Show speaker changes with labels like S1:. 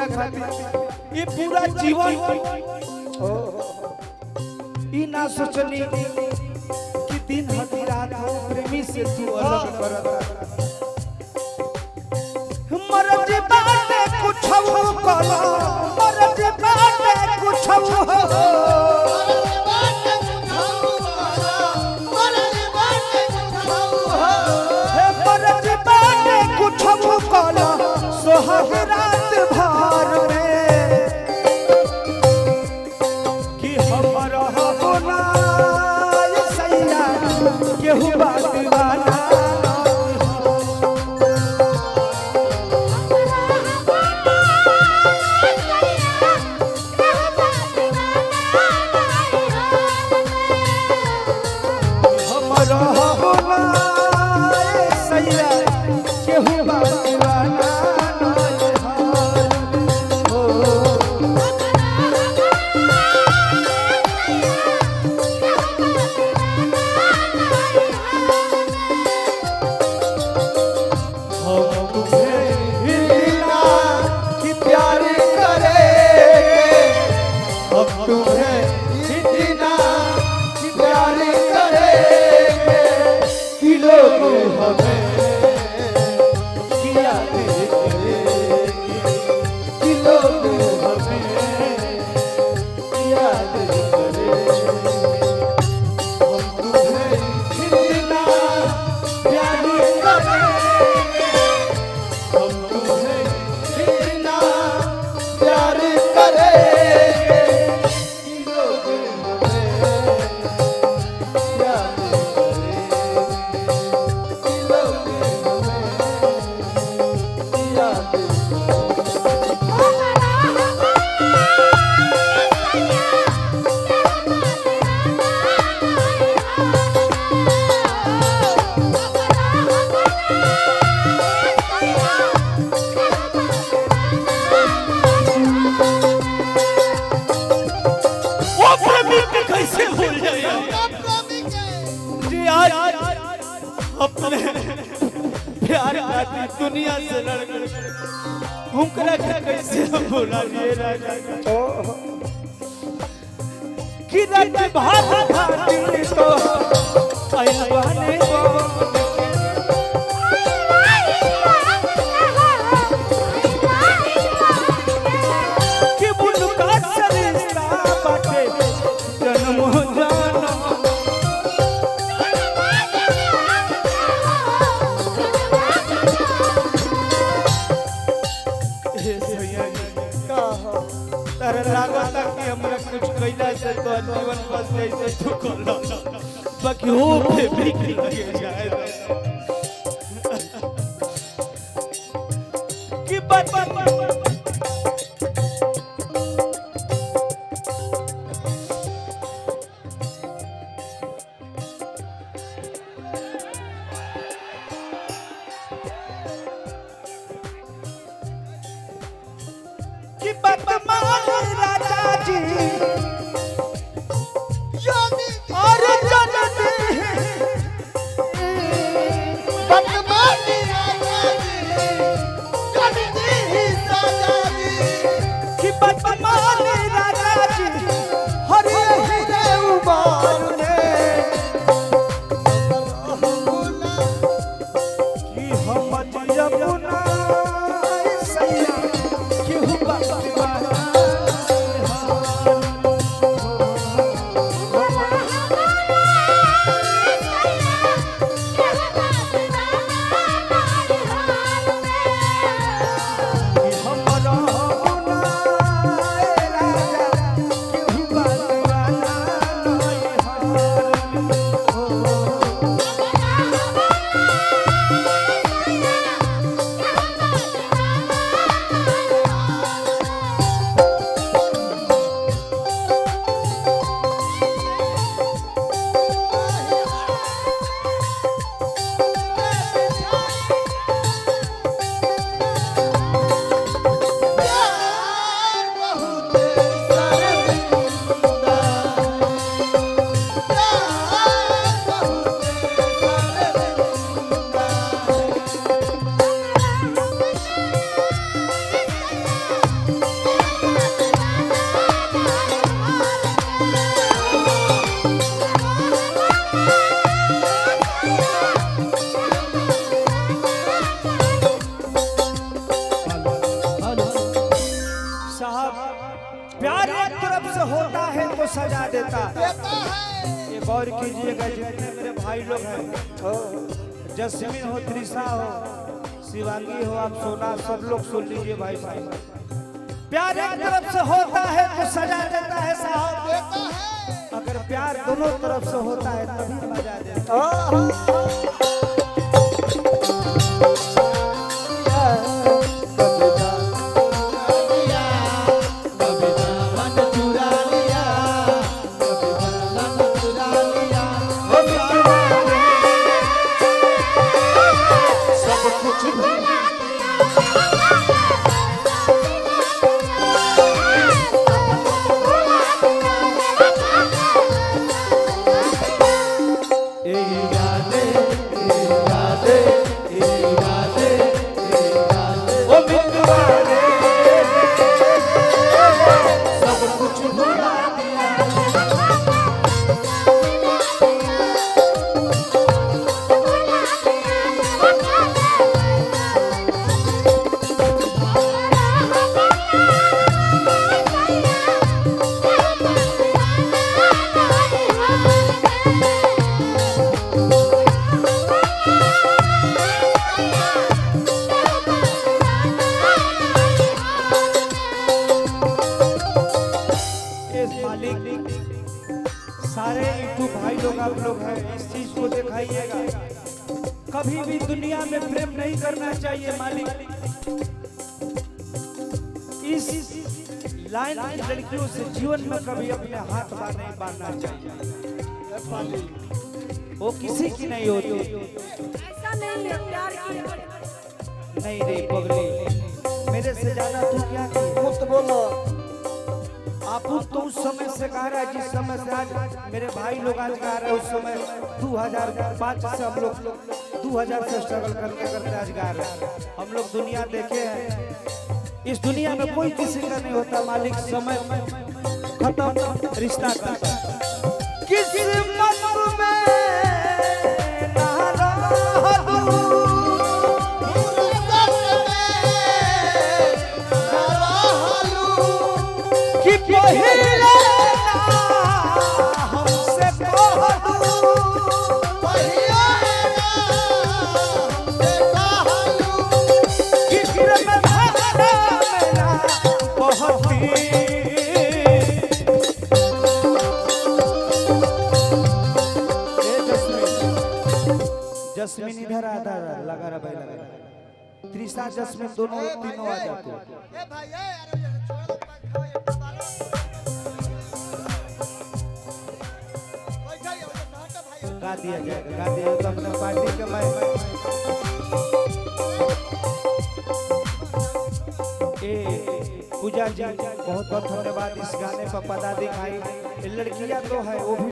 S1: ओकरा खातिर ये पूरा जीवन ई ना सोचनी कि दिन हती रात हो प्रेमी से तू अलग करता मरज बाटे कुछ हो कला मरज बाटे कुछ हो सोहाग रात भर में कि हमर होना सैया केहू बात वाला हमर होना सैया केहू बात अपने प्यार खाती दुनिया से लड़ गए हुकरा कैसे भुला लिए राजा कि रात भात खाती तो आईवाने कि बुनका सरिश्ता बाटे जन्म जाना लागता कि हमरा कुछ कैला से तो जीवन बस जैसे तू करला बाकी हो पे बिक्री लगे जाए कि बात कि बात राजा जी और जनती बदमानी राजा जी जनती साजा जी कि बदमानी राजा जी हरे हीरे उबार ने कि हम जमुना सैया केहू बात देता
S2: देता है।
S1: एक और कीजिएगा जितने मेरे भाई लोग हैं, जस्मीन हो, त्रिशा हो, शिवांगी हो, आप सोना, सब लोग सुन लीजिए भाई भाई। प्यार एक तरफ से होता है तो सजा देता है साहब,
S2: देता है।
S1: अगर प्यार दोनों तरफ से होता है तभी मजा देता है। सारे यूट्यूब भाई लोग आप लोग हैं, इस चीज को दिखाइएगा। कभी भी दुनिया में प्रेम नहीं करना चाहिए मालिक। इस लाइन की लड़कियों से जीवन में कभी अपने हाथ बार नहीं बांधना चाहिए, वो किसी की नहीं होती।
S3: ऐसा नहीं है, प्यार की
S1: नहीं रे पगली, मेरे से ज्यादा तू क्या की?
S2: मुझसे बोलो।
S1: आप तो उस समय से गा रहा है जिस समय से आज मेरे भाई लोग आज गा रहे हैं, उस समय 2005 से हम लोग 2000 से स्ट्रगल करते करते आज गा रहे हैं। हम लोग दुनिया देखे हैं, इस दुनिया में कोई किसी का नहीं होता मालिक, समय खत्म रिश्ता खत्म। किस्मत में ना रहूं कि पहले ना हमसे कह दूं,
S2: पहिया ना हमसे कह दूं।
S1: कि फिर मैं धारा में ना बहती। जस्मीन इधर आता लगा रहा भाई, लगा रहा। त्रिशा जस्मीन दोनों तीनों आ जाते हैं।
S2: ए भाई ए यार छोड़ दो, खाओ ये बालो। कोई जाइए वो हटा भाई।
S1: गा दिया जाएगा, गा दिया तो अपने पार्टी के भाई। पूजा जी बहुत बहुत धन्यवाद इस गाने पर पदा दिखाई। लड़कियां तो है वो भी